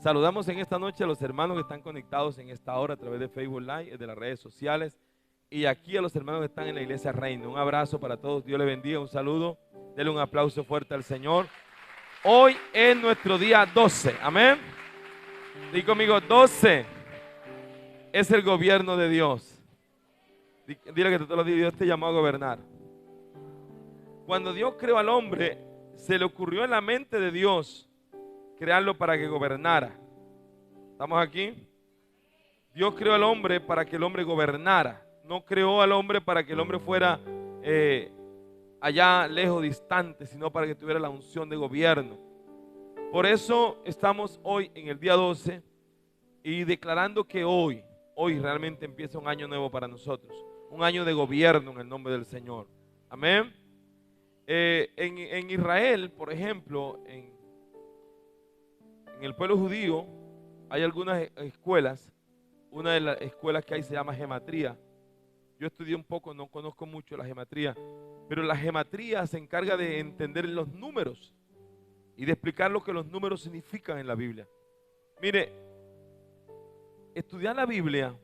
Saludamos en esta noche a los hermanos que están conectados en esta hora a través de Facebook Live, de las redes sociales, y aquí a los hermanos que están en la iglesia Reino. Un abrazo para todos, Dios les bendiga, un saludo, denle un aplauso fuerte al Señor. Hoy es nuestro día 12, amén. Dí conmigo, 12 es el gobierno de Dios. Dile que todos los días Dios te llamó a gobernar. Cuando Dios creó al hombre, se le ocurrió en la mente de Dios crearlo para que gobernara. ¿Estamos aquí? Dios creó al hombre para que el hombre gobernara. No creó al hombre para que el hombre fuera allá lejos, distante, sino para que tuviera la unción de gobierno. Por eso estamos hoy en el día 12 y declarando que hoy realmente empieza un año nuevo para nosotros. Un año de gobierno en el nombre del Señor. Amén. En Israel, por ejemplo, en el pueblo judío hay algunas escuelas. Una de las escuelas que hay se llama gematría. Yo estudié un poco, no conozco mucho la gematría, pero la gematría se encarga de entender los números y de explicar lo que los números significan en la Biblia. Mire, estudiar la Biblia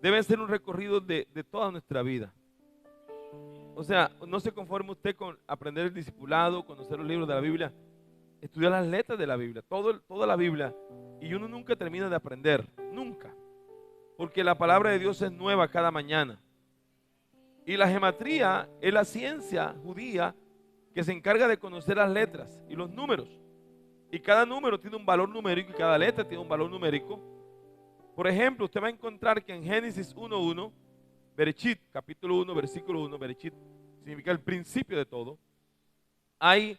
debe ser un recorrido de toda nuestra vida. O sea, no se conforme usted con aprender el discipulado, conocer los libros de la Biblia. Estudiar las letras de la Biblia, toda la Biblia, y uno nunca termina de aprender, nunca, porque la palabra de Dios es nueva cada mañana. Y la gematría es la ciencia judía que se encarga de conocer las letras y los números, y cada número tiene un valor numérico y cada letra tiene un valor numérico. Por ejemplo, usted va a encontrar que en Génesis 1:1, Bereshit, capítulo 1, versículo 1, Bereshit significa el principio de todo, hay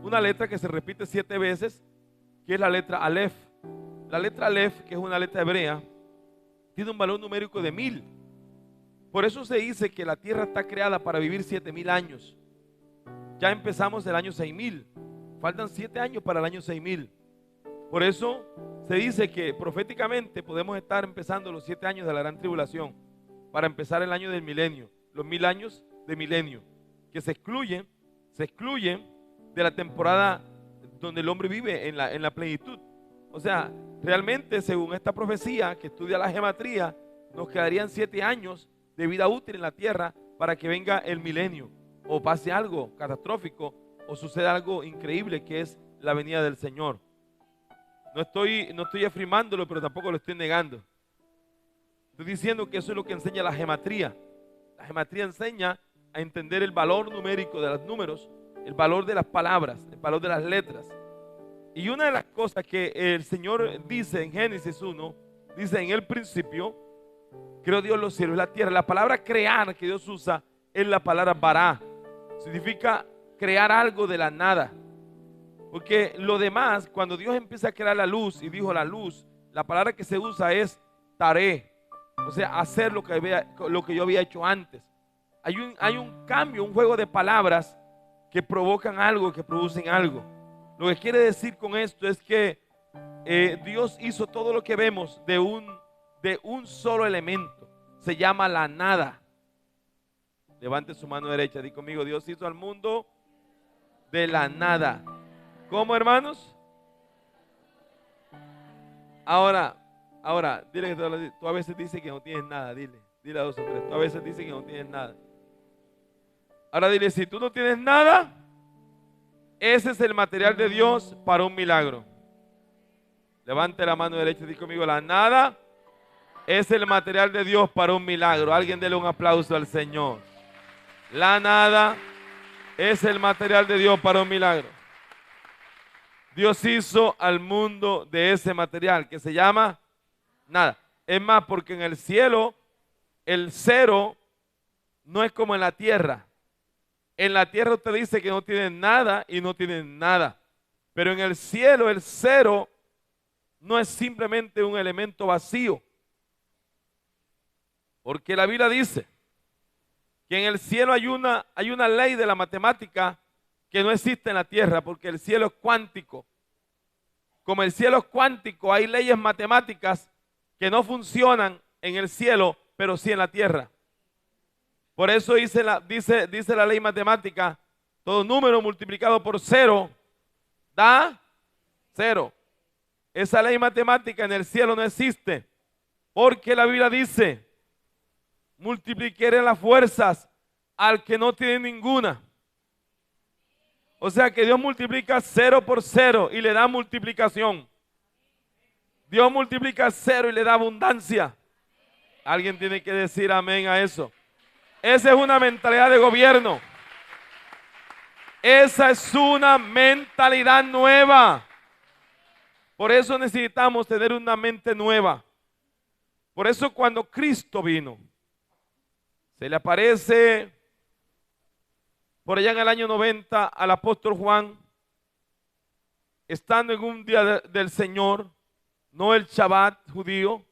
una letra que se repite 7 veces, que es la letra Aleph. La letra Aleph, que es una letra hebrea, tiene un valor numérico de 1000. Por eso se dice que la tierra está creada para vivir 7000 años. Ya empezamos el año 6000. Faltan 7 años para el año 6000. Por eso se dice que proféticamente podemos estar empezando los 7 años de la gran tribulación para empezar el año del milenio, los 1000 años de milenio, que se excluyen de la temporada donde el hombre vive en la plenitud. O sea, realmente según esta profecía que estudia la gematría, nos quedarían 7 años de vida útil en la tierra para que venga el milenio, o pase algo catastrófico, o suceda algo increíble que es la venida del Señor. No estoy afirmándolo, pero tampoco lo estoy negando. Estoy diciendo que eso es lo que enseña la gematría. La gematría enseña a entender el valor numérico de los números, el valor de las palabras, el valor de las letras. Y una de las cosas que el Señor dice en Génesis 1, dice: en el principio creó Dios los cielos y la tierra. La palabra crear que Dios usa es la palabra bará. Significa crear algo de la nada. Porque lo demás, cuando Dios empieza a crear la luz y dijo la luz, la palabra que se usa es taré. O sea, hacer lo que yo había hecho antes. Hay un cambio, un juego de palabras que provocan algo, que producen algo. Lo que quiere decir con esto es que Dios hizo todo lo que vemos de un solo elemento. Se llama la nada. Levante su mano derecha, di conmigo: Dios hizo al mundo de la nada. ¿Cómo, hermanos? Ahora, dile que tú a veces dices que no tienes nada. Dile a 2 o 3. Tú a veces dices que no tienes nada. Ahora dile: si tú no tienes nada, ese es el material de Dios para un milagro. Levante la mano derecha y di conmigo: la nada es el material de Dios para un milagro. Alguien dele un aplauso al Señor. La nada es el material de Dios para un milagro. Dios hizo al mundo de ese material que se llama nada. Es más, porque en el cielo el cero no es como en la tierra. En la tierra usted dice que no tiene nada y no tiene nada. Pero en el cielo el cero no es simplemente un elemento vacío. Porque la Biblia dice que en el cielo hay una ley de la matemática que no existe en la tierra, porque el cielo es cuántico. Como el cielo es cuántico, hay leyes matemáticas que no funcionan en el cielo, pero sí en la tierra. Por eso dice la ley matemática: todo número multiplicado por 0 da 0. Esa ley matemática en el cielo no existe, porque la Biblia dice, multiplicaré las fuerzas al que no tiene ninguna. O sea que Dios multiplica 0 por 0 y le da multiplicación. Dios multiplica 0 y le da abundancia. Alguien tiene que decir amén a eso. Esa es una mentalidad de gobierno. Esa es una mentalidad nueva. Por eso necesitamos tener una mente nueva. Por eso cuando Cristo vino, se le aparece por allá en el año 90 al apóstol Juan, estando en un día del Señor, no el Shabbat judío,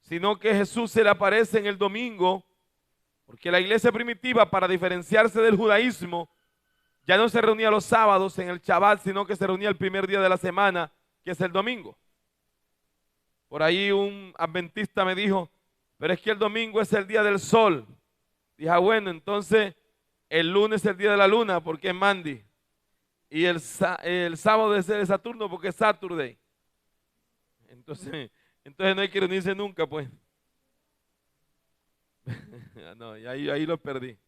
sino que Jesús se le aparece en el domingo, porque la iglesia primitiva, para diferenciarse del judaísmo, ya no se reunía los sábados en el Shabbat, sino que se reunía el primer día de la semana, que es el domingo. Por ahí un adventista me dijo, pero es que el domingo es el día del sol. Dije, bueno, entonces el lunes es el día de la luna, porque es Mandy. Y el sábado es el de Saturno, porque es Saturday. Entonces no hay que reunirse nunca, pues. No, y ahí lo perdí.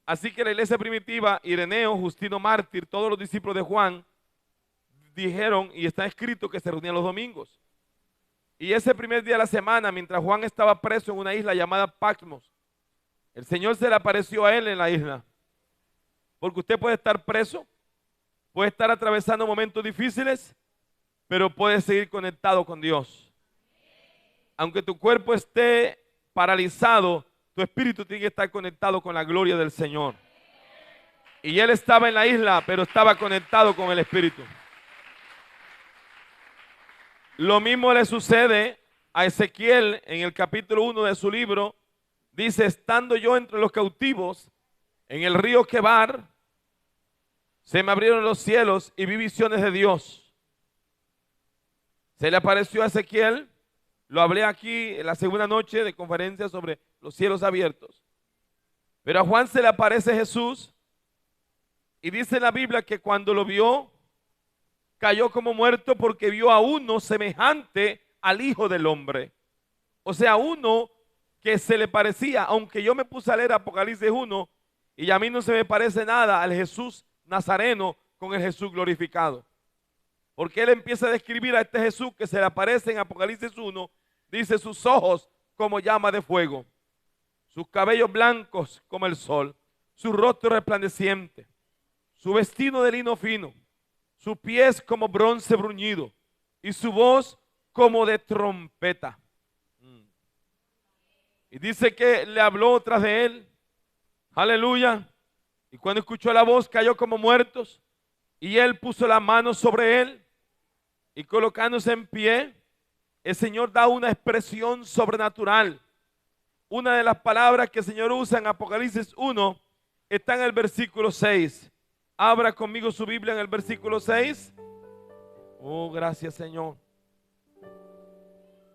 Así que la iglesia primitiva, Ireneo, Justino Mártir, todos los discípulos de Juan, dijeron, y está escrito, que se reunían los domingos. Y ese primer día de la semana, mientras Juan estaba preso en una isla llamada Patmos, el Señor se le apareció a él en la isla. Porque usted puede estar preso, puede estar atravesando momentos difíciles, pero puede seguir conectado con Dios. Aunque tu cuerpo esté paralizado, tu espíritu tiene que estar conectado con la gloria del Señor. Y él estaba en la isla, pero estaba conectado con el espíritu. Lo mismo le sucede a Ezequiel en el capítulo 1 de su libro. Dice, estando yo entre los cautivos en el río Quebar, se me abrieron los cielos y vi visiones de Dios. Se le apareció a Ezequiel, lo hablé aquí en la segunda noche de conferencia sobre los cielos abiertos. Pero a Juan se le aparece Jesús y dice en la Biblia que cuando lo vio, cayó como muerto porque vio a uno semejante al Hijo del Hombre. O sea, uno que se le parecía, aunque yo me puse a leer Apocalipsis 1 y a mí no se me parece nada al Jesús Nazareno con el Jesús glorificado. Porque él empieza a describir a este Jesús que se le aparece en Apocalipsis 1, dice sus ojos como llama de fuego, sus cabellos blancos como el sol, su rostro resplandeciente, su vestido de lino fino, sus pies como bronce bruñido y su voz como de trompeta. Y dice que le habló tras de él, aleluya, y cuando escuchó la voz cayó como muertos y él puso la mano sobre él y colocándose en pie, el Señor da una expresión sobrenatural. Una de las palabras que el Señor usa en Apocalipsis 1 está en el versículo 6. Abra conmigo su Biblia en el versículo 6. Oh, gracias, Señor.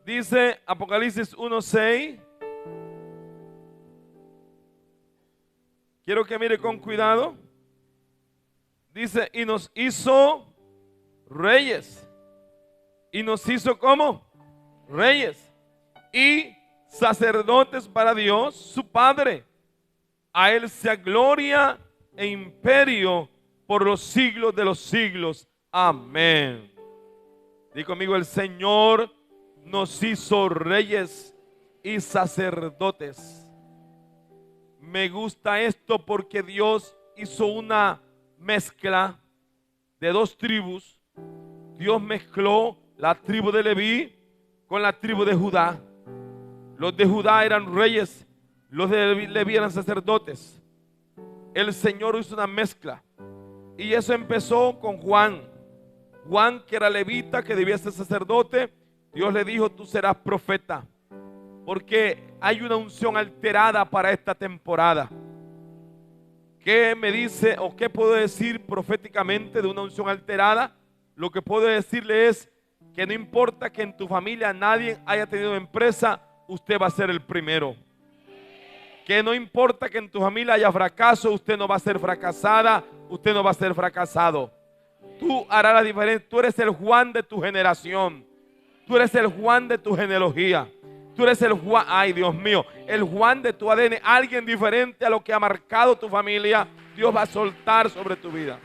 Dice Apocalipsis 1:6. Quiero que mire con cuidado. Dice, y nos hizo reyes. Y nos hizo ¿cómo? Reyes. Y sacerdotes para Dios, su Padre. A él sea gloria e imperio por los siglos de los siglos. Amén. Di conmigo, el Señor nos hizo reyes y sacerdotes. Me gusta esto porque Dios hizo una mezcla de dos tribus. Dios mezcló la tribu de Leví con la tribu de Judá. Los de Judá eran reyes, los de Leví eran sacerdotes. El Señor hizo una mezcla. Y eso empezó con Juan. Juan, que era levita, que debía ser sacerdote, Dios le dijo, tú serás profeta. Porque hay una unción alterada para esta temporada. ¿Qué me dice o qué puedo decir proféticamente de una unción alterada? Lo que puedo decirle es que no importa que en tu familia nadie haya tenido empresa, usted va a ser el primero. Que no importa que en tu familia haya fracaso, usted no va a ser fracasada, usted no va a ser fracasado. tú harás la diferencia. Tú eres el Juan de tu generación. Tú eres el Juan de tu genealogía. Tú eres el Juan, ay Dios mío, el Juan de tu ADN. Alguien diferente a lo que ha marcado tu familia, Dios va a soltar sobre tu vida.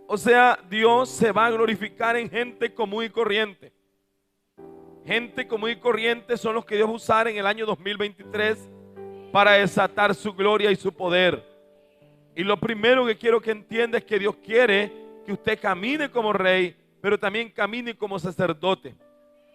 O sea, Dios se va a glorificar en gente común y corriente. Gente común y corriente son los que Dios va a usar en el año 2023 para desatar su gloria y su poder. Y lo primero que quiero que entienda es que Dios quiere que usted camine como rey, pero también camine como sacerdote.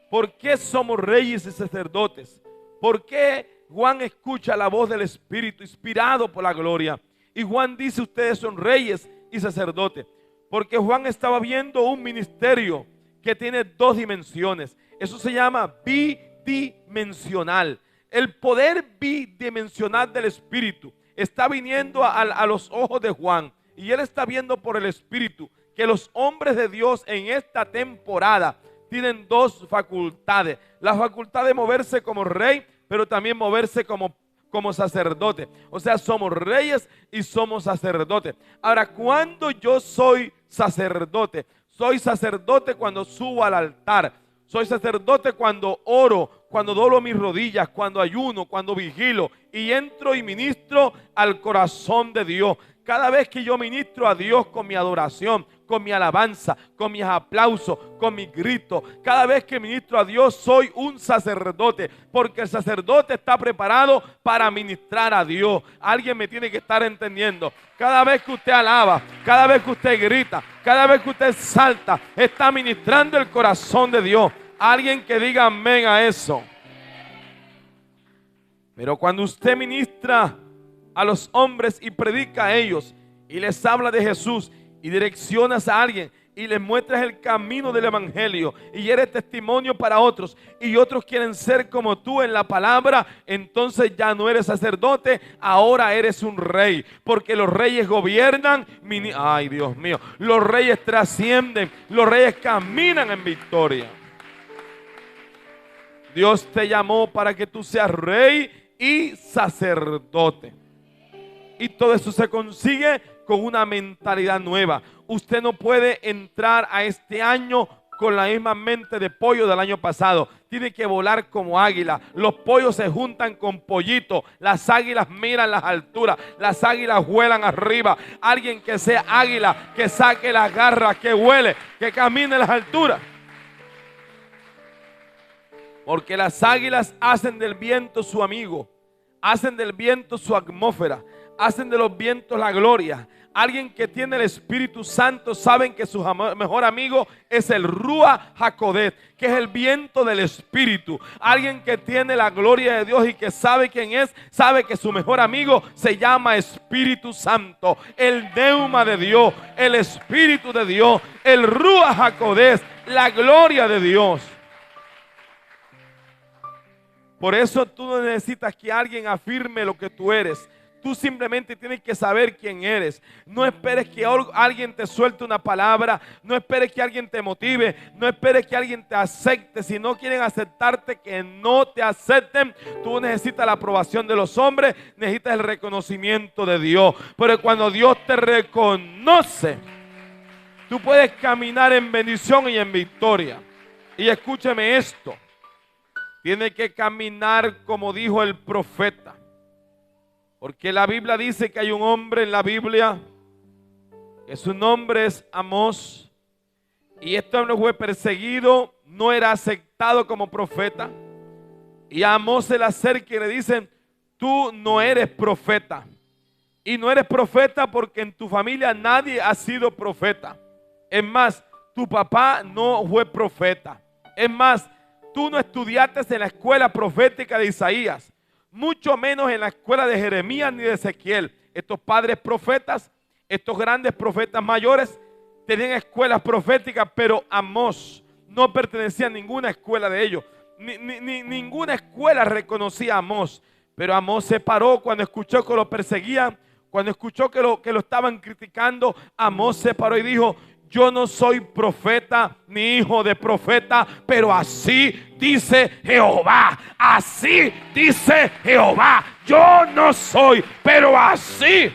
¿Por qué somos reyes y sacerdotes? ¿Por qué Juan escucha la voz del Espíritu inspirado por la gloria? Y Juan dice, ustedes son reyes y sacerdotes. Porque Juan estaba viendo un ministerio que tiene dos dimensiones. Eso se llama bidimensional. El poder bidimensional del Espíritu está viniendo a los ojos de Juan. Y él está viendo por el Espíritu que los hombres de Dios en esta temporada tienen dos facultades. La facultad de moverse como rey, pero también moverse como sacerdote. O sea, somos reyes y somos sacerdotes. Ahora, cuando yo soy sacerdote cuando subo al altar. Soy sacerdote cuando oro, cuando doblo mis rodillas, cuando ayuno, cuando vigilo y entro y ministro al corazón de Dios. Cada vez que yo ministro a Dios con mi adoración, con mi alabanza, con mis aplausos, con mis gritos, cada vez que ministro a Dios soy un sacerdote, porque el sacerdote está preparado para ministrar a Dios. Alguien me tiene que estar entendiendo. Cada vez que usted alaba, cada vez que usted grita, cada vez que usted salta, está ministrando el corazón de Dios. Alguien que diga amén a eso. Pero cuando usted ministra a los hombres y predica a ellos y les habla de Jesús y direccionas a alguien y les muestras el camino del evangelio y eres testimonio para otros y otros quieren ser como tú en la palabra, entonces ya no eres sacerdote, ahora eres un rey, porque los reyes gobiernan. Ay, Dios mío, los reyes trascienden, los reyes caminan en victoria. Dios te llamó para que tú seas rey y sacerdote. Y todo eso se consigue con una mentalidad nueva. Usted no puede entrar a este año con la misma mente de pollo del año pasado. Tiene que volar como águila. Los pollos se juntan con pollitos. Las águilas miran las alturas. Las águilas vuelan arriba. Alguien que sea águila, que saque las garras, que vuele, que camine las alturas. Porque las águilas hacen del viento su amigo. Hacen del viento su atmósfera. Hacen de los vientos la gloria. Alguien que tiene el Espíritu Santo saben que su mejor amigo es el Ruach HaKodesh, que es el viento del Espíritu. Alguien que tiene la gloria de Dios y que sabe quién es, sabe que su mejor amigo se llama Espíritu Santo, el Neuma de Dios, el Espíritu de Dios, el Ruach HaKodesh, la gloria de Dios. Por eso tú no necesitas que alguien afirme lo que tú eres. Tú simplemente tienes que saber quién eres. No esperes que alguien te suelte una palabra. No esperes que alguien te motive. No esperes que alguien te acepte. Si no quieren aceptarte, que no te acepten. Tú necesitas la aprobación de los hombres. Necesitas el reconocimiento de Dios. Pero cuando Dios te reconoce, tú puedes caminar en bendición y en victoria. Y escúcheme esto. Tiene que caminar como dijo el profeta. Porque la Biblia dice que hay un hombre en la Biblia que su nombre es Amós. Y este hombre fue perseguido, no era aceptado como profeta. Y a Amós se le acerca y le dicen: tú no eres profeta. Y no eres profeta porque en tu familia nadie ha sido profeta. Es más, tu papá no fue profeta. Es más, tú no estudiaste en la escuela profética de Isaías, mucho menos en la escuela de Jeremías ni de Ezequiel. Estos padres profetas, estos grandes profetas mayores, tenían escuelas proféticas, pero Amós no pertenecía a ninguna escuela de ellos. Ninguna escuela reconocía a Amós. Pero Amós se paró cuando escuchó que lo perseguían, cuando escuchó que lo estaban criticando. Amós se paró y dijo: yo no soy profeta ni hijo de profeta, pero así dice Jehová. Así dice Jehová. Yo no soy, pero así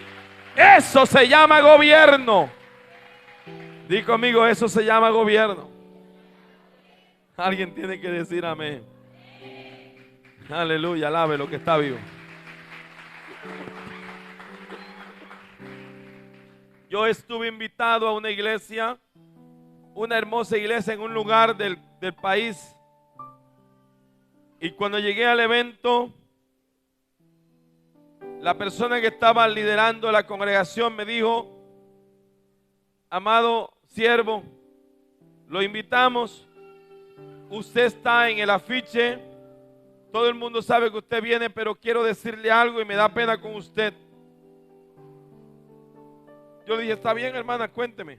Eso se llama gobierno. Di conmigo, eso se llama gobierno. Alguien tiene que decir amén. Aleluya, alabe lo que está vivo. Yo estuve invitado a una iglesia, una hermosa iglesia en un lugar del país. Y cuando llegué al evento, la persona que estaba liderando la congregación me dijo: amado siervo, lo invitamos, usted está en el afiche, todo el mundo sabe que usted viene, pero quiero decirle algo y me da pena con usted. Yo le dije: está bien, hermana, cuénteme.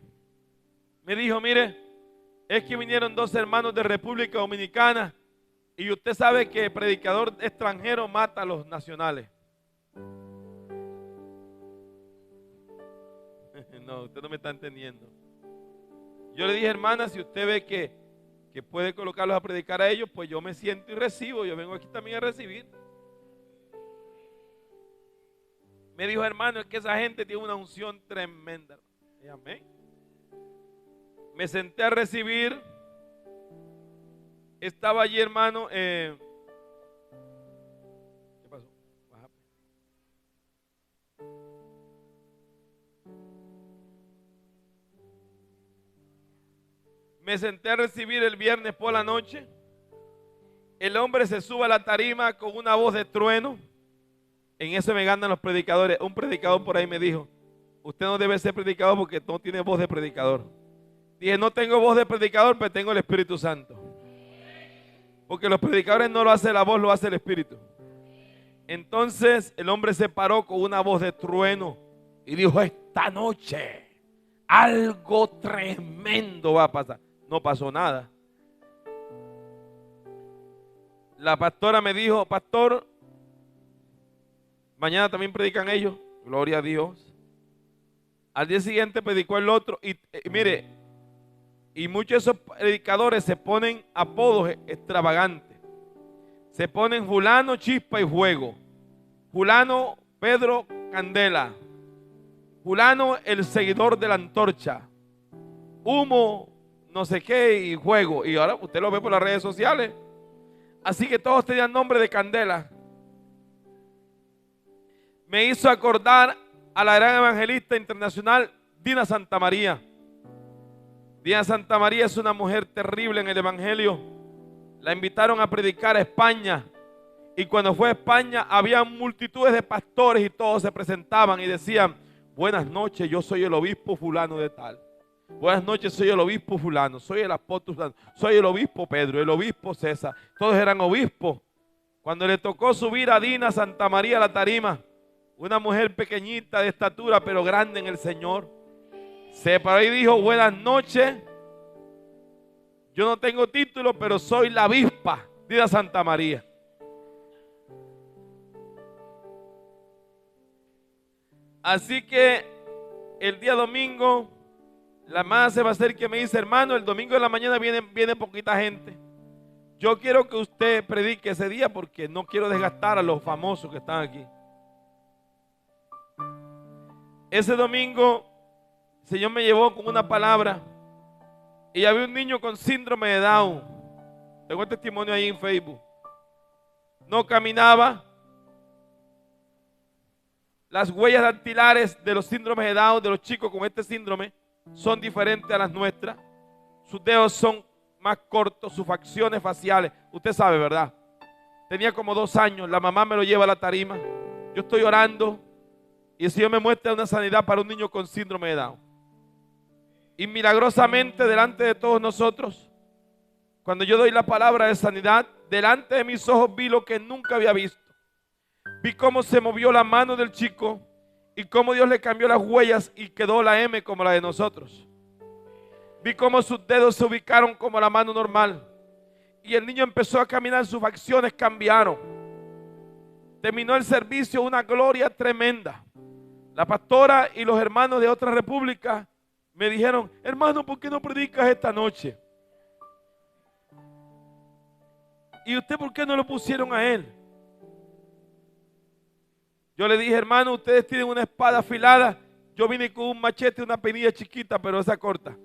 Me dijo: mire, es que vinieron 2 hermanos de República Dominicana y usted sabe que el predicador extranjero mata a los nacionales. No, usted no me está entendiendo. Yo le dije: hermana, si usted ve que puede colocarlos a predicar a ellos, pues yo me siento y recibo. Yo vengo aquí también a recibir. Me dijo: hermano, es que esa gente tiene una unción tremenda. Y amén. Me senté a recibir. Estaba allí, hermano. ¿Qué pasó? Baja. Me senté a recibir el viernes por la noche. El hombre se sube a la tarima con una voz de trueno. En eso me ganan los predicadores. Un predicador por ahí me dijo: usted no debe ser predicador porque no tiene voz de predicador. Dije: no tengo voz de predicador, pero tengo el Espíritu Santo. Porque los predicadores no lo hace la voz, lo hace el Espíritu. Entonces el hombre se paró con una voz de trueno y dijo: esta noche algo tremendo va a pasar. No pasó nada. La pastora me dijo: pastor, mañana también predican ellos. Gloria a Dios. Al día siguiente predicó el otro. Y mire, y muchos de esos predicadores se ponen apodos extravagantes. Se ponen fulano, chispa y fuego. Fulano, Pedro, candela. Fulano, el seguidor de la antorcha. Humo, no sé qué y fuego. Y ahora usted lo ve por las redes sociales. Así que todos tenían nombre de candela. Me hizo acordar a la gran evangelista internacional Dina Santamaría. Dina Santamaría es una mujer terrible en el evangelio. La invitaron a predicar a España. Y cuando fue a España había multitudes de pastores y todos se presentaban y decían: buenas noches, yo soy el obispo fulano de tal. Buenas noches, soy el obispo fulano, soy el apóstol fulano, soy el obispo Pedro, el obispo César. Todos eran obispos. Cuando le tocó subir a Dina Santamaría a la tarima, una mujer pequeñita de estatura pero grande en el Señor, se paró y dijo: buenas noches, yo no tengo título, pero soy la avispa Dina Santamaría. Así que el día domingo la hermana se va a hacer que me dice: hermano, el domingo de la mañana viene poquita gente. Yo quiero que usted predique ese día porque no quiero desgastar a los famosos que están aquí. Ese domingo el Señor me llevó con una palabra y había un niño con síndrome de Down. Tengo el testimonio ahí en Facebook. No caminaba. Las huellas dactilares de los síndromes de Down, de los chicos con este síndrome, son diferentes a las nuestras. Sus dedos son más cortos, sus facciones faciales. Usted sabe, ¿verdad? Tenía como 2 años. La mamá me lo lleva a la tarima. Yo estoy orando y el Señor me muestra una sanidad para un niño con síndrome de Down. Y milagrosamente, delante de todos nosotros, cuando yo doy la palabra de sanidad, delante de mis ojos vi lo que nunca había visto. Vi cómo se movió la mano del chico y cómo Dios le cambió las huellas y quedó la M como la de nosotros. Vi cómo sus dedos se ubicaron como la mano normal. Y el niño empezó a caminar, sus facciones cambiaron. Terminó el servicio, una gloria tremenda. La pastora y los hermanos de otra república me dijeron: hermano, ¿por qué no predicas esta noche? ¿Y usted por qué no lo pusieron a él? Yo le dije: hermano, ustedes tienen una espada afilada yo vine con un machete, una penilla chiquita, pero esa corta.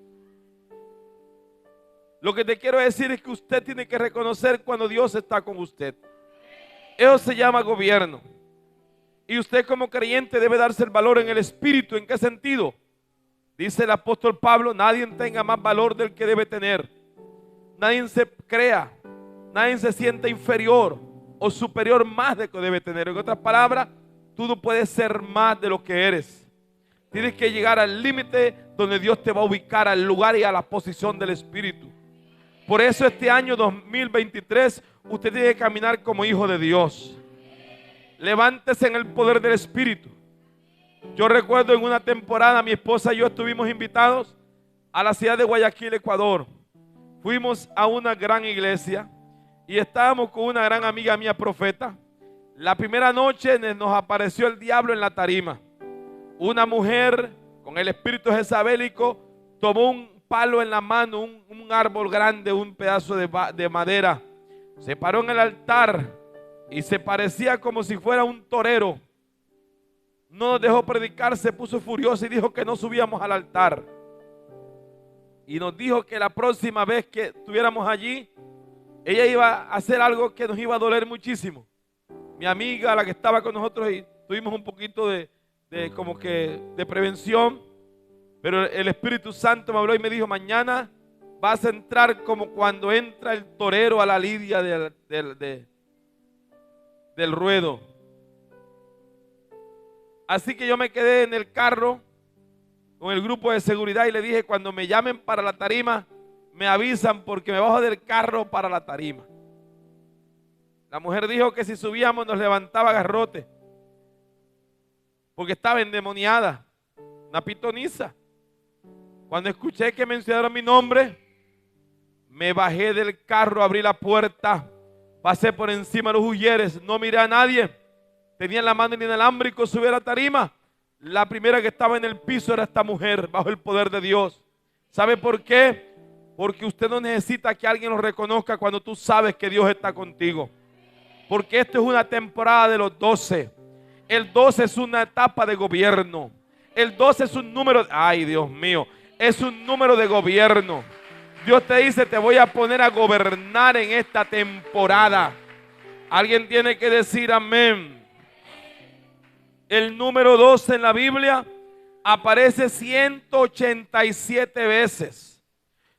Lo que te quiero decir es que usted tiene que reconocer cuando Dios está con usted. Eso se llama gobierno. Y usted como creyente debe darse el valor en el espíritu. ¿En qué sentido? Dice el apóstol Pablo, nadie tenga más valor del que debe tener. Nadie se crea, nadie se siente inferior o superior más de lo que debe tener. En otras palabras, tú no puedes ser más de lo que eres. Tienes que llegar al límite donde Dios te va a ubicar al lugar y a la posición del espíritu. Por eso este año 2023 usted tiene que caminar como hijo de Dios. Levántese en el poder del espíritu. Yo recuerdo en una temporada mi esposa y yo estuvimos invitados a la ciudad de Guayaquil, Ecuador. Fuimos a una gran iglesia y estábamos con una gran amiga mía profeta. La primera noche nos apareció el diablo en la tarima. Una mujer con el espíritu jezabélico tomó un palo en la mano, un árbol grande, un pedazo de madera. Se paró en el altar y se parecía como si fuera un torero. No nos dejó predicar, se puso furioso y dijo que no subíamos al altar. Y nos dijo que la próxima vez que estuviéramos allí, ella iba a hacer algo que nos iba a doler muchísimo. Mi amiga, la que estaba con nosotros, y tuvimos un poquito de prevención, pero el Espíritu Santo me habló y me dijo, mañana vas a entrar como cuando entra el torero a la lidia del ruedo. Así que yo me quedé en el carro con el grupo de seguridad y le dije, cuando me llamen para la tarima, me avisan porque me bajo del carro para la tarima. La mujer dijo que si subíamos nos levantaba garrote, porque estaba endemoniada, una pitoniza. Cuando escuché que mencionaron mi nombre, me bajé del carro, abrí la puerta, pasé por encima de los huyeres, no miré a nadie, tenía en la mano inalámbrico, subí a la tarima. La primera que estaba en el piso era esta mujer, bajo el poder de Dios. ¿Sabe por qué? Porque usted no necesita que alguien lo reconozca cuando tú sabes que Dios está contigo. Porque esto es una temporada de los 12. El 12 es una etapa de gobierno. El 12 es un número, ay Dios mío, es un número de gobierno. Dios te dice, te voy a poner a gobernar en esta temporada. Alguien tiene que decir amén. El número 12 en la Biblia aparece 187 veces.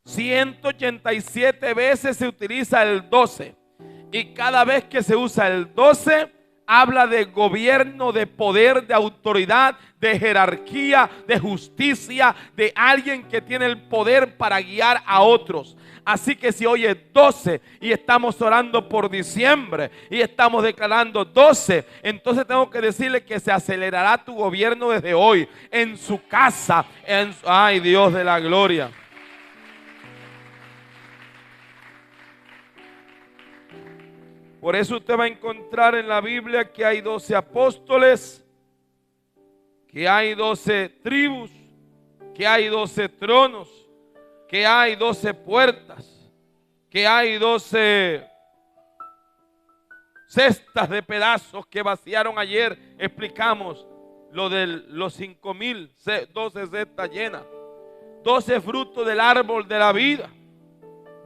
187 veces se utiliza el 12. Y cada vez que se usa el 12, habla de gobierno, de poder, de autoridad, de jerarquía, de justicia, de alguien que tiene el poder para guiar a otros. Así que si hoy es 12 y estamos orando por diciembre y estamos declarando 12, entonces tengo que decirle que se acelerará tu gobierno desde hoy, en su casa, ay Dios de la gloria. Por eso usted va a encontrar en la Biblia que hay 12 apóstoles, que hay 12 tribus, que hay 12 tronos, que hay 12 puertas, que hay 12 cestas de pedazos que vaciaron ayer. Explicamos lo de los 5,000, 12 cestas llenas, 12 frutos del árbol de la vida,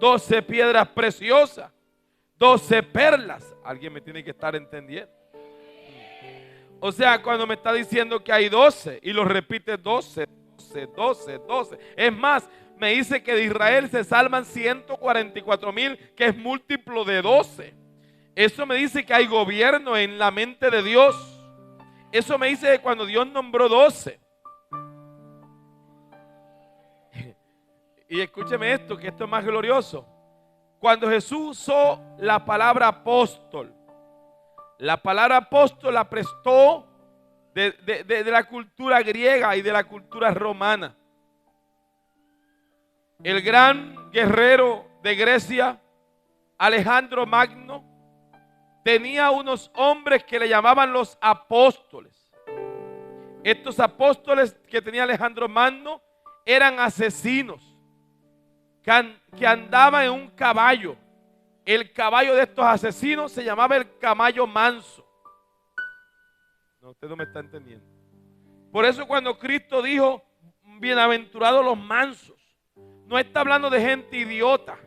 12 piedras preciosas, 12 perlas. Alguien me tiene que estar entendiendo. O sea, cuando me está diciendo que hay 12 y lo repite 12, 12, 12, 12. Es más, me dice que de Israel se salvan 144,000, que es múltiplo de 12. Eso me dice que hay gobierno en la mente de Dios. Eso me dice que cuando Dios nombró 12. Y escúcheme esto, que esto es más glorioso. Cuando Jesús usó la palabra apóstol, la palabra apóstol la prestó de la cultura griega y de la cultura romana. El gran guerrero de Grecia, Alejandro Magno, tenía unos hombres que le llamaban los apóstoles. Estos apóstoles que tenía Alejandro Magno eran asesinos que andaban en un caballo. El caballo de estos asesinos se llamaba el caballo manso. No, usted no me está entendiendo. Por eso cuando Cristo dijo, bienaventurados los mansos, no está hablando de gente idiota.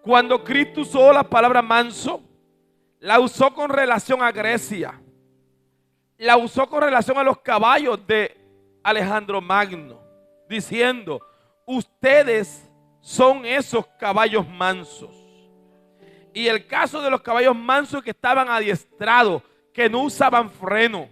Cuando Cristo usó la palabra manso, la usó con relación a Grecia. La usó con relación a los caballos de Alejandro Magno, diciendo, ustedes son esos caballos mansos. Y el caso de los caballos mansos que estaban adiestrados, que no usaban freno,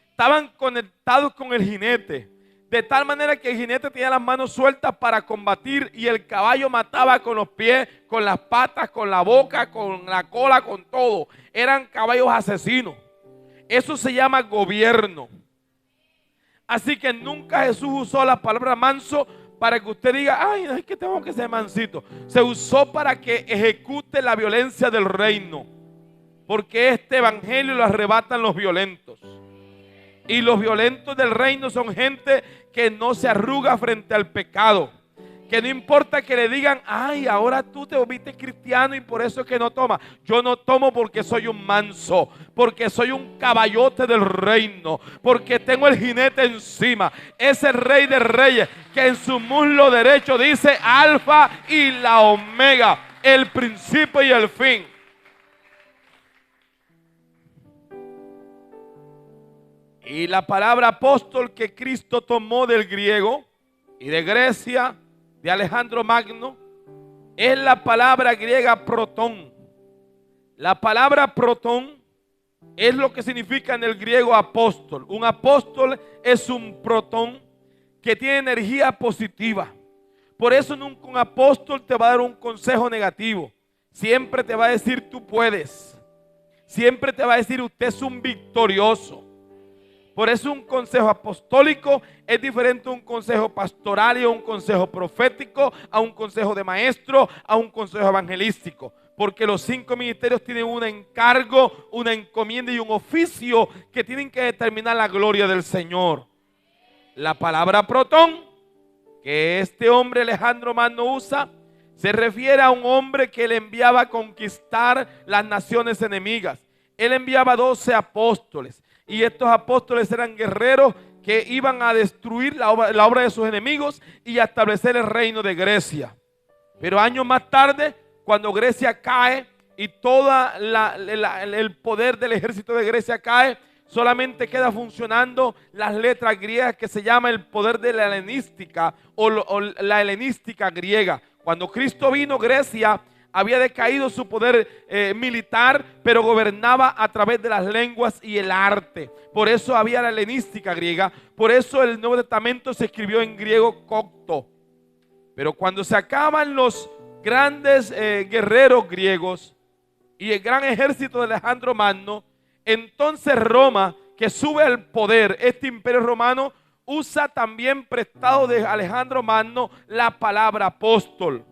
estaban conectados con el jinete, de tal manera que el jinete tenía las manos sueltas para combatir y el caballo mataba con los pies, con las patas, con la boca, con la cola, con todo. Eran caballos asesinos. Eso se llama gobierno. Así que nunca Jesús usó la palabra manso para que usted diga, ay, es que tengo que ser mansito. Se usó para que ejecute la violencia del reino. Porque este evangelio lo arrebatan los violentos. Y los violentos del reino son gente que no se arruga frente al pecado. Que no importa que le digan, ay, ahora tú te volviste cristiano y por eso es que no tomas. Yo no tomo porque soy un manso, porque soy un caballote del reino, porque tengo el jinete encima. Ese rey de reyes que en su muslo derecho dice alfa y la omega, el principio y el fin. Y la palabra apóstol que Cristo tomó del griego y de Grecia, de Alejandro Magno, es la palabra griega protón. La palabra protón es lo que significa en el griego apóstol. Un apóstol es un protón que tiene energía positiva. Por eso nunca un apóstol te va a dar un consejo negativo. Siempre te va a decir tú puedes. Siempre te va a decir usted es un victorioso. Por eso un consejo apostólico es diferente a un consejo pastoral y a un consejo profético, a un consejo de maestro, a un consejo evangelístico. Porque los 5 ministerios tienen un encargo, una encomienda y un oficio que tienen que determinar la gloria del Señor. La palabra protón, que este hombre Alejandro Magno usa, se refiere a un hombre que le enviaba a conquistar las naciones enemigas. Él enviaba 12 apóstoles. Y estos apóstoles eran guerreros que iban a destruir la obra de sus enemigos y a establecer el reino de Grecia. Pero años más tarde, cuando Grecia cae y todo el poder del ejército de Grecia cae, solamente queda funcionando las letras griegas que se llama el poder de la helenística o la helenística griega. Cuando Cristo vino, Grecia había decaído su poder militar, pero gobernaba a través de las lenguas y el arte. Por eso había la helenística griega. Por eso el Nuevo Testamento se escribió en griego cocto. Pero cuando se acaban los grandes guerreros griegos y el gran ejército de Alejandro Magno, entonces Roma, que sube al poder, este imperio romano, usa también prestado de Alejandro Magno la palabra apóstol.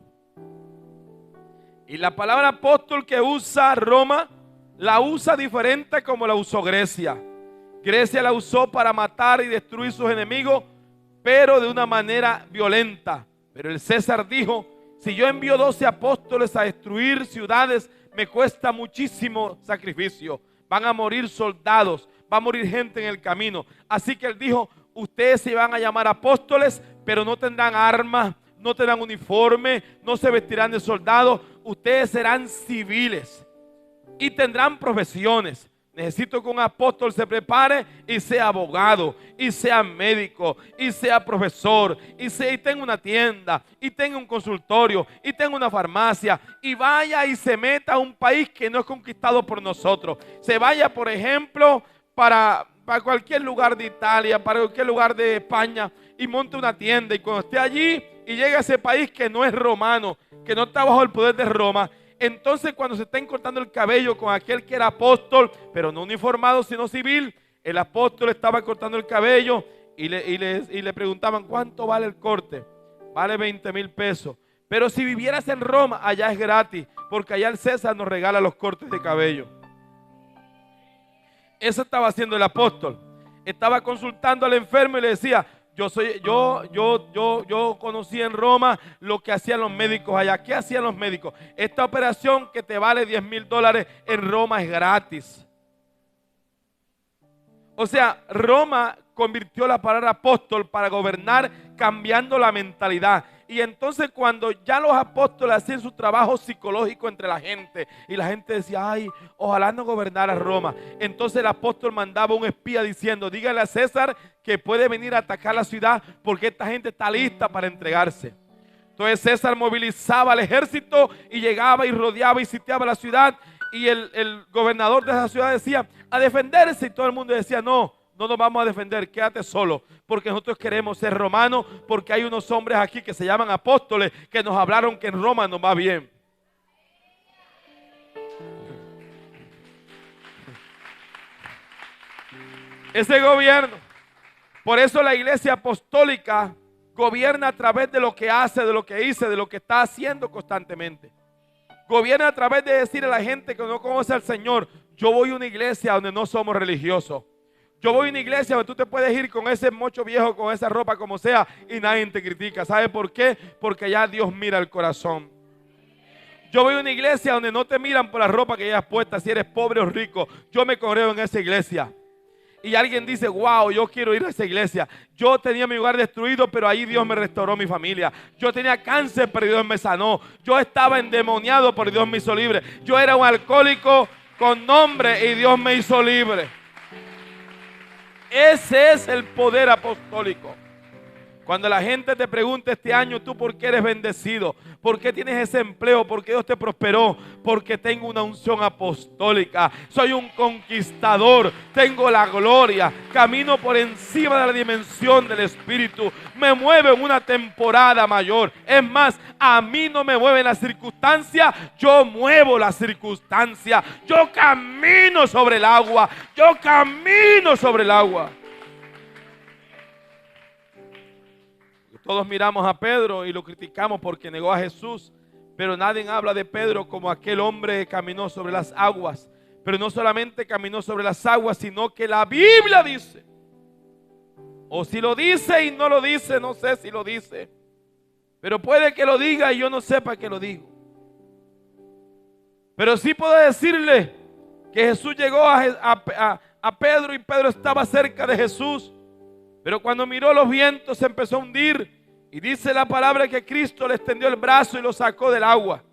Y la palabra apóstol que usa Roma, la usa diferente como la usó Grecia. Grecia la usó para matar y destruir sus enemigos, pero de una manera violenta. Pero el César dijo, si yo envío 12 apóstoles a destruir ciudades, me cuesta muchísimo sacrificio. Van a morir soldados, va a morir gente en el camino. Así que él dijo, ustedes se van a llamar apóstoles, pero no tendrán armas, no tendrán uniforme, no se vestirán de soldados. Ustedes serán civiles y tendrán profesiones. Necesito que un apóstol se prepare y sea abogado, y sea médico, y sea profesor, y tenga una tienda, y tenga un consultorio, y tenga una farmacia, y vaya y se meta a un país que no es conquistado por nosotros. Se vaya, por ejemplo, para cualquier lugar de Italia, para cualquier lugar de España, y monte una tienda, y cuando esté allí y llegue a ese país que no es romano, que no está bajo el poder de Roma, entonces cuando se estén cortando el cabello con aquel que era apóstol, pero no uniformado sino civil, el apóstol estaba cortando el cabello y le preguntaban, ¿cuánto vale el corte? Vale 20,000 pesos. Pero si vivieras en Roma, allá es gratis, porque allá el César nos regala los cortes de cabello. Eso estaba haciendo el apóstol. Estaba consultando al enfermo y le decía, Yo conocí en Roma lo que hacían los médicos allá. ¿Qué hacían los médicos? Esta operación que te vale $10,000 en Roma es gratis. O sea, Roma convirtió la palabra apóstol para gobernar, cambiando la mentalidad. Y entonces cuando ya los apóstoles hacían su trabajo psicológico entre la gente, y la gente decía, ay, ojalá no gobernara Roma. Entonces el apóstol mandaba un espía diciendo, dígale a César que puede venir a atacar la ciudad porque esta gente está lista para entregarse. Entonces César movilizaba al ejército y llegaba y rodeaba y sitiaba la ciudad. Y el gobernador de esa ciudad decía, a defenderse. Y todo el mundo decía, no nos vamos a defender, quédate solo, porque nosotros queremos ser romanos, porque hay unos hombres aquí que se llaman apóstoles, que nos hablaron que en Roma nos va bien. Ese gobierno, por eso la iglesia apostólica gobierna a través de lo que hace, de lo que dice, de lo que está haciendo constantemente. Gobierna a través de decir a la gente que no conoce al Señor, yo voy a una iglesia donde no somos religiosos. Yo voy a una iglesia donde tú te puedes ir con ese mocho viejo, con esa ropa como sea, y nadie te critica. ¿Sabe por qué? Porque ya Dios mira el corazón. Yo voy a una iglesia donde no te miran por la ropa que llevas puesta, si eres pobre o rico. Yo me congrego en esa iglesia. Y alguien dice, wow, yo quiero ir a esa iglesia. Yo tenía mi hogar destruido, pero ahí Dios me restauró mi familia. Yo tenía cáncer, pero Dios me sanó. Yo estaba endemoniado, pero Dios me hizo libre. Yo era un alcohólico con nombre y Dios me hizo libre. Ese es el poder apostólico. Cuando la gente te pregunta este año, ¿tú por qué eres bendecido? ¿Por qué tienes ese empleo? ¿Por qué Dios te prosperó? Porque tengo una unción apostólica. Soy un conquistador. Tengo la gloria. Camino por encima de la dimensión del Espíritu. Me muevo en una temporada mayor. Es más, a mí no me mueven las circunstancias. Yo muevo las circunstancias. Yo camino sobre el agua. Yo camino sobre el agua. Todos miramos a Pedro y lo criticamos porque negó a Jesús, pero nadie habla de Pedro como aquel hombre que caminó sobre las aguas. Pero no solamente caminó sobre las aguas, sino que la Biblia dice, o si lo dice y no lo dice, no sé si lo dice, pero puede que lo diga y yo no sepa que lo digo. Pero sí puedo decirle que Jesús llegó a Pedro y Pedro estaba cerca de Jesús, pero cuando miró los vientos se empezó a hundir. Y dice la palabra que Cristo le extendió el brazo y lo sacó del agua.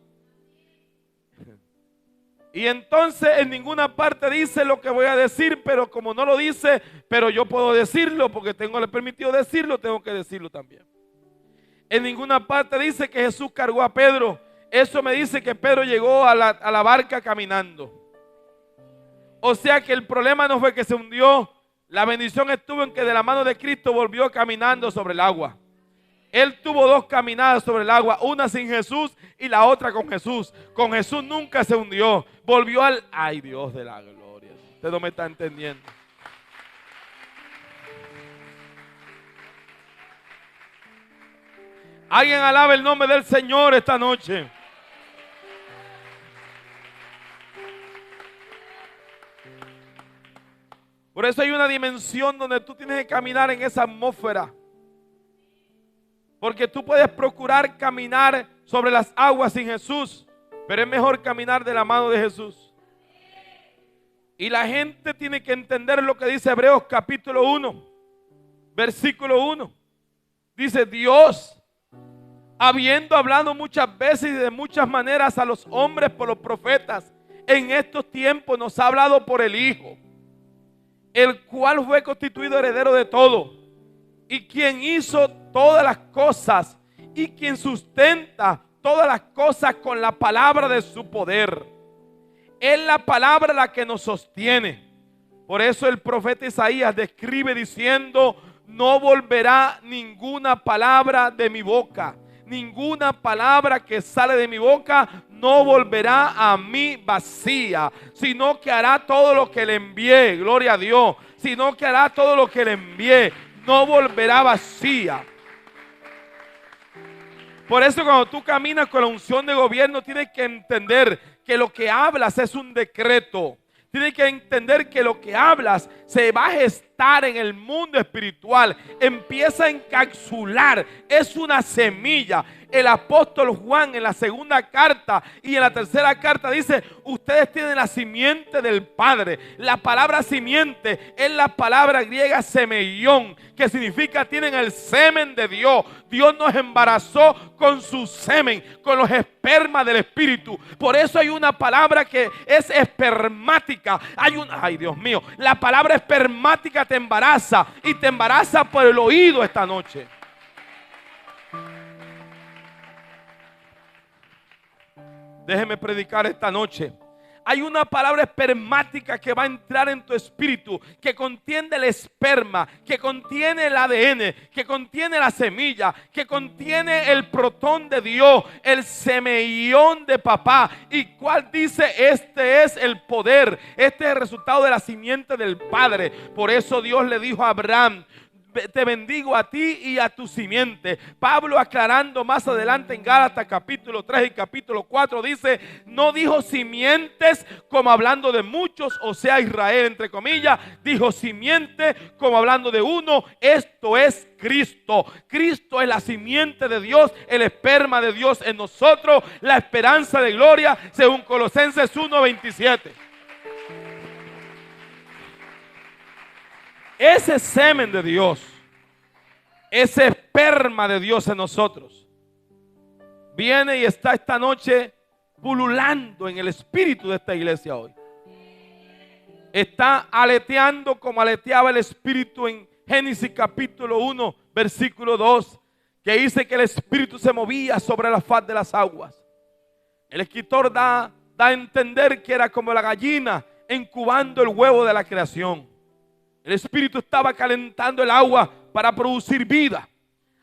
Y entonces en ninguna parte dice lo que voy a decir, pero como no lo dice, pero yo puedo decirlo porque tengo el permitido decirlo, tengo que decirlo también. En ninguna parte dice que Jesús cargó a Pedro. Eso me dice que Pedro llegó a la barca caminando. O sea que el problema no fue que se hundió. La bendición estuvo en que de la mano de Cristo volvió caminando sobre el agua. Él tuvo dos caminadas sobre el agua, una sin Jesús y la otra con Jesús. Con Jesús nunca se hundió. Volvió al... ¡Ay, Dios de la gloria! Usted no me está entendiendo. Alguien alaba el nombre del Señor esta noche. Por eso hay una dimensión donde tú tienes que caminar en esa atmósfera. Porque tú puedes procurar caminar sobre las aguas sin Jesús, pero es mejor caminar de la mano de Jesús. Y la gente tiene que entender lo que dice Hebreos capítulo 1, versículo 1. Dice, Dios, habiendo hablado muchas veces y de muchas maneras a los hombres por los profetas, en estos tiempos nos ha hablado por el Hijo, el cual fue constituido heredero de todo, y quien hizo todas las cosas, y quien sustenta todas las cosas con la palabra de su poder. Es la palabra la que nos sostiene. Por eso el profeta Isaías describe diciendo, no volverá ninguna palabra de mi boca. Ninguna palabra que sale de mi boca no volverá a mí vacía, sino que hará todo lo que le envié, gloria a Dios, sino que hará todo lo que le envié, no volverá vacía. Por eso cuando tú caminas con la unción de gobierno tienes que entender que lo que hablas es un decreto. Tienes que entender que lo que hablas se va a gestar estar en el mundo espiritual, empieza a encapsular, es una semilla. El apóstol Juan en la segunda carta y en la tercera carta dice: ustedes tienen la simiente del Padre. La palabra simiente es la palabra griega semeión, que significa tienen el semen de Dios. Dios nos embarazó con su semen, con los espermas del Espíritu. Por eso hay una palabra que es espermática. Ay, Dios mío, la palabra espermática te embaraza, y te embaraza por el oído esta noche. Déjeme predicar esta noche. Hay una palabra espermática que va a entrar en tu espíritu, que contiene el esperma, que contiene el ADN, que contiene la semilla, que contiene el protón de Dios, el semillón de papá. Y cuál dice: este es el poder, este es el resultado de la simiente del Padre. Por eso Dios le dijo a Abraham: te bendigo a ti y a tu simiente. Pablo, aclarando más adelante en Gálatas capítulo 3 y capítulo 4, dice: no dijo simientes como hablando de muchos, o sea, Israel entre comillas. Dijo simiente como hablando de uno, esto es Cristo. Cristo es la simiente de Dios, el esperma de Dios en nosotros, la esperanza de gloria, según Colosenses 1:27. Ese semen de Dios, ese esperma de Dios en nosotros, viene y está esta noche pululando en el espíritu de esta iglesia hoy. Está aleteando como aleteaba el espíritu en Génesis capítulo 1, versículo 2, que dice que el espíritu se movía sobre la faz de las aguas. El escritor da a entender que era como la gallina incubando el huevo de la creación. El Espíritu estaba calentando el agua para producir vida.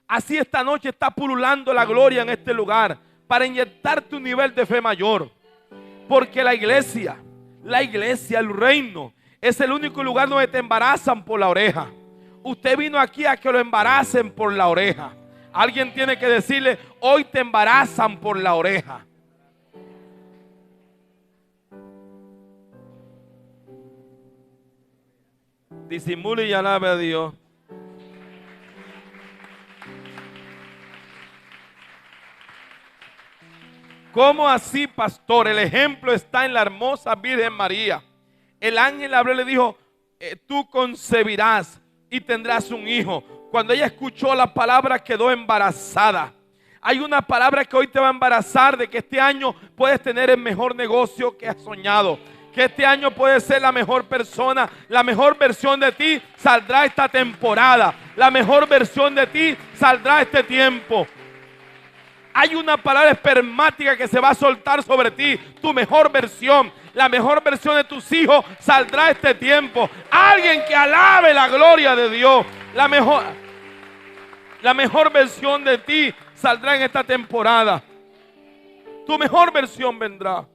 Así esta noche está pululando la gloria en este lugar para inyectarte un nivel de fe mayor. Porque la iglesia, el reino, es el único lugar donde te embarazan por la oreja. Usted vino aquí a que lo embaracen por la oreja. Alguien tiene que decirle: hoy te embarazan por la oreja. Disimule y alabe a Dios. ¿Cómo así, pastor? El ejemplo está en la hermosa Virgen María. El ángel habló y le dijo: tú concebirás y tendrás un hijo. Cuando ella escuchó la palabra, quedó embarazada. Hay una palabra que hoy te va a embarazar, de que este año puedes tener el mejor negocio que has soñado. Que este año puedes ser la mejor persona. La mejor versión de ti saldrá esta temporada. La mejor versión de ti saldrá este tiempo. Hay una palabra espermática que se va a soltar sobre ti. Tu mejor versión. La mejor versión de tus hijos saldrá este tiempo. Alguien que alabe la gloria de Dios. La mejor versión de ti saldrá en esta temporada. Tu mejor versión vendrá.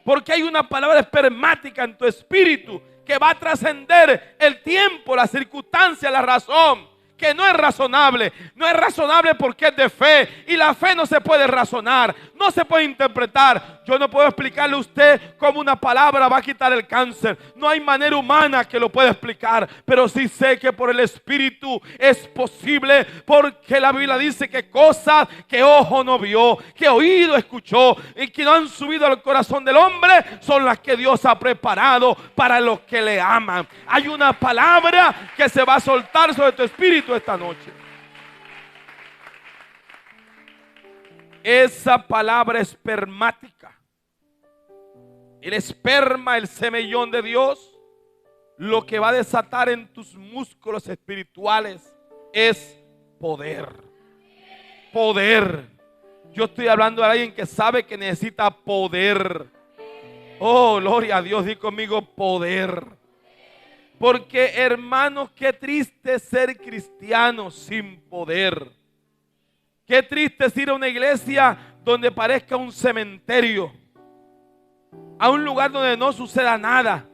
Porque hay una palabra espermática en tu espíritu que va a trascender el tiempo, la circunstancia, la razón. Que no es razonable. No es razonable porque es de fe. Y la fe no se puede razonar. No se puede interpretar. Yo no puedo explicarle a usted cómo una palabra va a quitar el cáncer. No hay manera humana que lo pueda explicar. Pero sí sé que por el Espíritu es posible. Porque la Biblia dice que cosas que ojo no vio, que oído escuchó y que no han subido al corazón del hombre, son las que Dios ha preparado para los que le aman. Hay una palabra que se va a soltar sobre tu espíritu esta noche. Esa palabra espermática, el esperma, el semillón de Dios, lo que va a desatar en tus músculos espirituales es poder. Poder. Yo estoy hablando de alguien que sabe que necesita poder. Oh, gloria a Dios, di conmigo: poder. Porque, hermanos, qué triste ser cristiano sin poder. Qué triste es ir a una iglesia donde parezca un cementerio, a un lugar donde no suceda nada,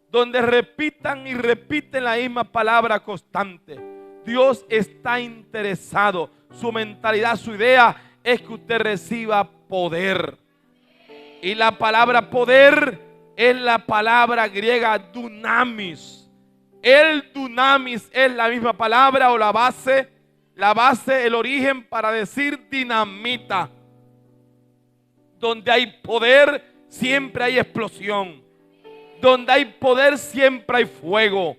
donde repitan y repiten la misma palabra constante. Dios está interesado, su mentalidad, su idea es que usted reciba poder. Y la palabra poder es la palabra griega dunamis. El dunamis es la misma palabra o la base, el origen para decir dinamita. Donde hay poder, siempre hay explosión. Donde hay poder, siempre hay fuego.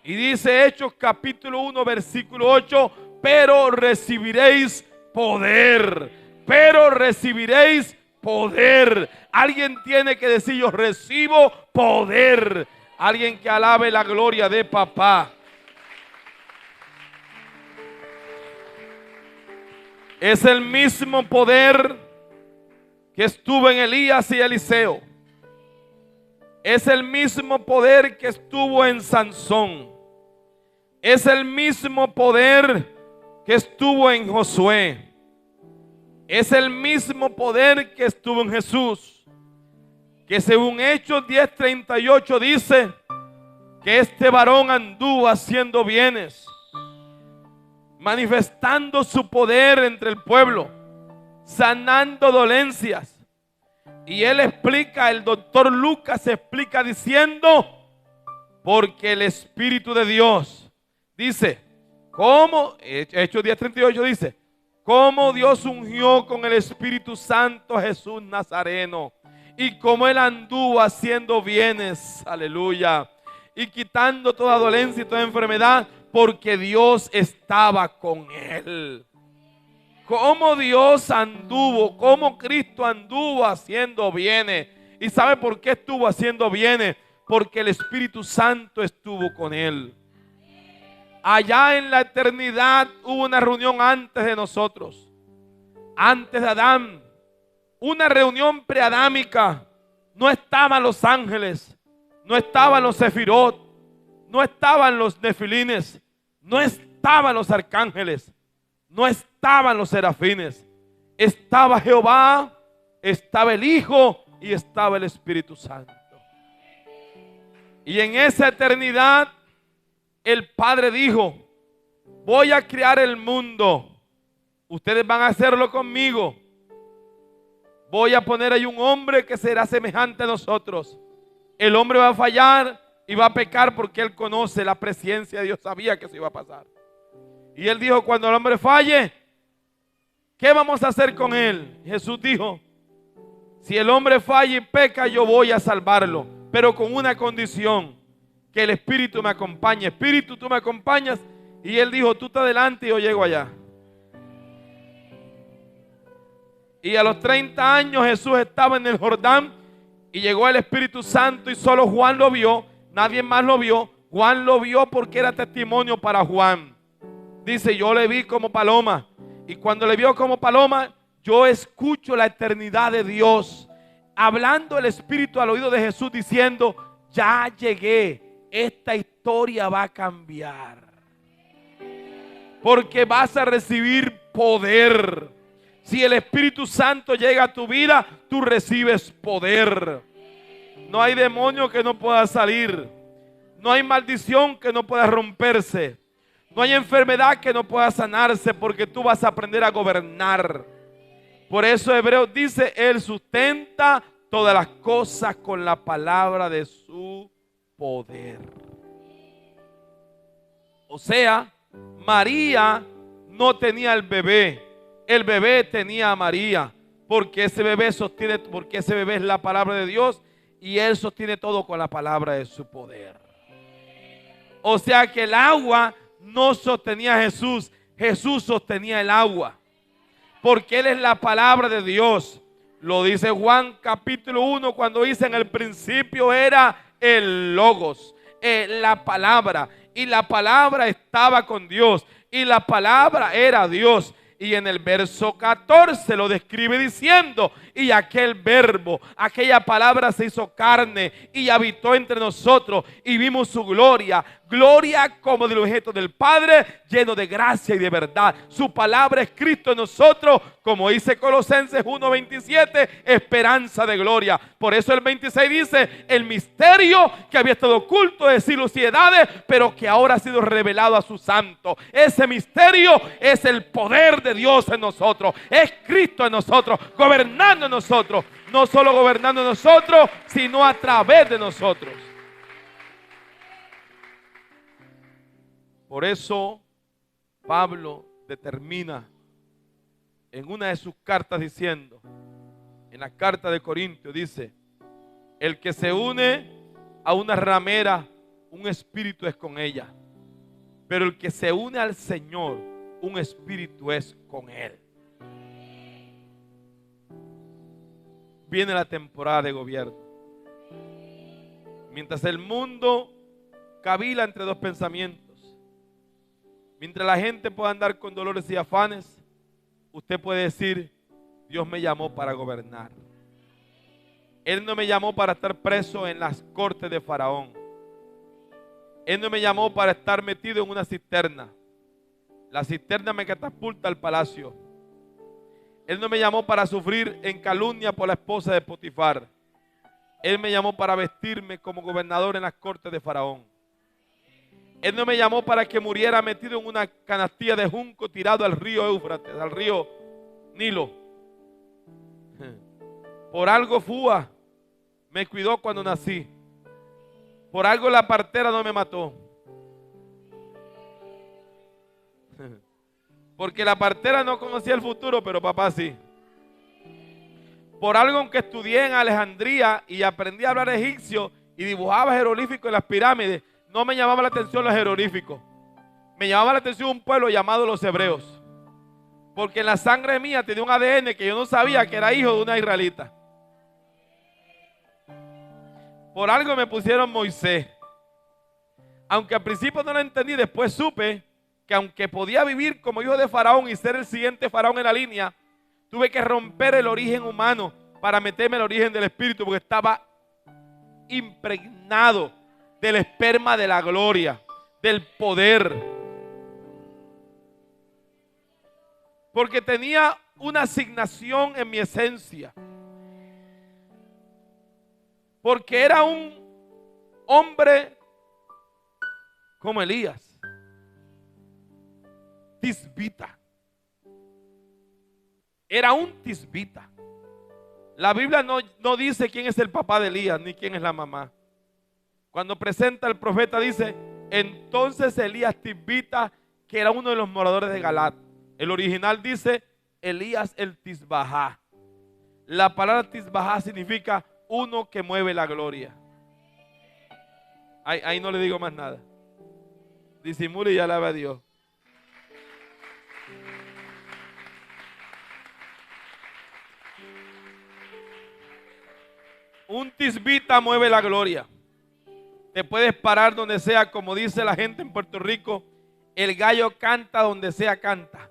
Y dice Hechos capítulo 1, versículo 8, pero recibiréis poder. Pero recibiréis poder. Alguien tiene que decir: yo recibo poder. Alguien que alabe la gloria de papá. Es el mismo poder que estuvo en Elías y Eliseo. Es el mismo poder que estuvo en Sansón. Es el mismo poder que estuvo en Josué. Es el mismo poder que estuvo en Jesús. Que según Hechos 10:38 dice que este varón anduvo haciendo bienes, manifestando su poder entre el pueblo, sanando dolencias. Y él explica, el doctor Lucas explica diciendo: porque el Espíritu de Dios, dice, ¿cómo? Hechos 10:38 dice, cómo Dios ungió con el Espíritu Santo a Jesús Nazareno, y cómo él anduvo haciendo bienes, aleluya, y quitando toda dolencia y toda enfermedad, porque Dios estaba con él. Cómo Dios anduvo, cómo Cristo anduvo haciendo bienes. ¿Y sabe por qué estuvo haciendo bienes? Porque el Espíritu Santo estuvo con él. Allá en la eternidad hubo una reunión antes de nosotros, antes de Adán, una reunión preadámica. No estaban los ángeles, no estaban los sefirot, no estaban los nefilines, no estaban los arcángeles, no estaban los serafines. Estaba Jehová, estaba el Hijo y estaba el Espíritu Santo. Y en esa eternidad el Padre dijo: voy a crear el mundo, ustedes van a hacerlo conmigo. Voy a poner ahí un hombre que será semejante a nosotros. El hombre va a fallar y va a pecar porque él conoce la presencia de Dios, sabía que eso iba a pasar. Y él dijo: cuando el hombre falle, ¿qué vamos a hacer con él? Jesús dijo: si el hombre falla y peca, yo voy a salvarlo, pero con una condición: que el Espíritu me acompañe. Espíritu, tú me acompañas. Y él dijo: tú te adelante y yo llego allá. Y a los 30 años Jesús estaba en el Jordán y llegó el Espíritu Santo, y solo Juan lo vio, nadie más lo vio. Juan lo vio porque era testimonio para Juan. Dice: yo le vi como paloma, y cuando le vio como paloma, yo escucho la eternidad de Dios, hablando el Espíritu al oído de Jesús, diciendo: ya llegué, esta historia va a cambiar, porque vas a recibir poder. Si el Espíritu Santo llega a tu vida, tú recibes poder. No hay demonio que no pueda salir, no hay maldición que no pueda romperse, no hay enfermedad que no pueda sanarse, porque tú vas a aprender a gobernar. Por eso Hebreos dice: Él sustenta todas las cosas con la palabra de su poder. O sea, María no tenía el bebé tenía a María, porque ese bebé es la palabra de Dios, y Él sostiene todo con la palabra de su poder. O sea que el agua no sostenía a Jesús, Jesús sostenía el agua, porque Él es la palabra de Dios. Lo dice Juan capítulo 1 cuando dice: en el principio era el Logos, la palabra, y la palabra estaba con Dios, y la palabra era Dios. Y en el verso 14 lo describe diciendo: y aquel verbo, aquella palabra se hizo carne y habitó entre nosotros, y vimos su gloria, gloria como del objeto del Padre, lleno de gracia y de verdad. Su palabra es Cristo en nosotros, como dice Colosenses 1:27, esperanza de gloria. Por eso el 26 dice: el misterio que había estado oculto de siglos y edades, pero que ahora ha sido revelado a sus santos. Ese misterio es el poder de Dios en nosotros, es Cristo en nosotros, gobernando en nosotros, no solo gobernando en nosotros, sino a través de nosotros. Por eso Pablo determina en una de sus cartas diciendo, en la carta de Corintios dice, el que se une a una ramera, un espíritu es con ella. Pero el que se une al Señor, un espíritu es con Él. Viene la temporada de gobierno. Mientras el mundo cavila entre dos pensamientos, mientras la gente pueda andar con dolores y afanes, usted puede decir, Dios me llamó para gobernar. Él no me llamó para estar preso en las cortes de Faraón. Él no me llamó para estar metido en una cisterna. La cisterna me catapulta al palacio. Él no me llamó para sufrir en calumnia por la esposa de Potifar. Él me llamó para vestirme como gobernador en las cortes de Faraón. Él no me llamó para que muriera metido en una canastilla de junco tirado al río Éufrates, al río Nilo. Por algo Fúa me cuidó cuando nací. Por algo la partera no me mató. Porque la partera no conocía el futuro, pero papá sí. Por algo, aunque estudié en Alejandría y aprendí a hablar egipcio y dibujaba jeroglíficos en las pirámides, no me llamaba la atención los jeroglíficos. Me llamaba la atención un pueblo llamado los hebreos. Porque en la sangre mía tenía un ADN que yo no sabía que era hijo de una israelita. Por algo me pusieron Moisés. Aunque al principio no lo entendí, después supe que aunque podía vivir como hijo de Faraón y ser el siguiente Faraón en la línea, tuve que romper el origen humano para meterme en el origen del espíritu, porque estaba impregnado del esperma de la gloria, del poder. Porque tenía una asignación en mi esencia. Porque era un hombre como Elías, tisbita. Era un tisbita. La Biblia no dice quién es el papá de Elías ni quién es la mamá. Cuando presenta el profeta dice, entonces Elías tisbita, que era uno de los moradores de Galat. El original dice Elías el Tisbajá. La palabra Tisbajá significa uno que mueve la gloria. Ahí no le digo más nada. Disimule y alaba a Dios. Un tisbita mueve la gloria. Te puedes parar donde sea, como dice la gente en Puerto Rico, el gallo canta donde sea canta.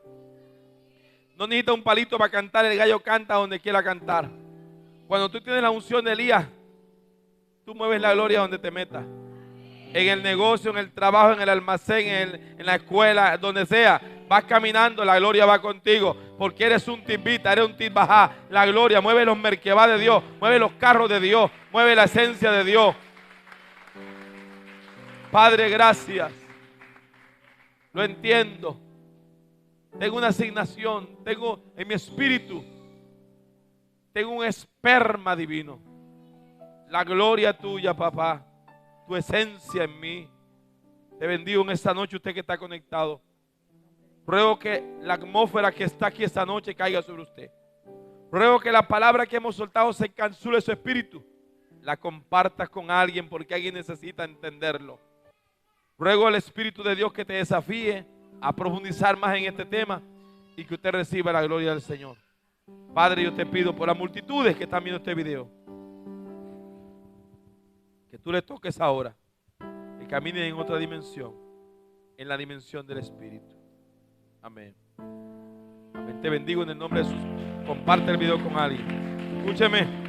No necesita un palito para cantar, el gallo canta donde quiera cantar. Cuando tú tienes la unción de Elías, tú mueves la gloria donde te metas. En el negocio, en el trabajo, en el almacén, en la escuela, donde sea. Vas caminando, la gloria va contigo. Porque eres un tisbita, eres un tisbajá. La gloria mueve los merkebá de Dios, mueve los carros de Dios, mueve la esencia de Dios. Padre, gracias. Lo entiendo. Tengo una asignación, tengo en mi espíritu, tengo un esperma divino. La gloria tuya, papá, tu esencia en mí. Te bendigo en esta noche, usted que está conectado. Ruego que la atmósfera que está aquí esta noche caiga sobre usted. Ruego que la palabra que hemos soltado se encapsule su espíritu. La compartas con alguien porque alguien necesita entenderlo. Ruego al Espíritu de Dios que te desafíe a profundizar más en este tema y que usted reciba la gloria del Señor. Padre, yo te pido por las multitudes que están viendo este video, que tú les toques ahora, que caminen en otra dimensión, en la dimensión del Espíritu. Amén. Amén. Te bendigo en el nombre de Jesús. Comparte el video con alguien. Escúcheme.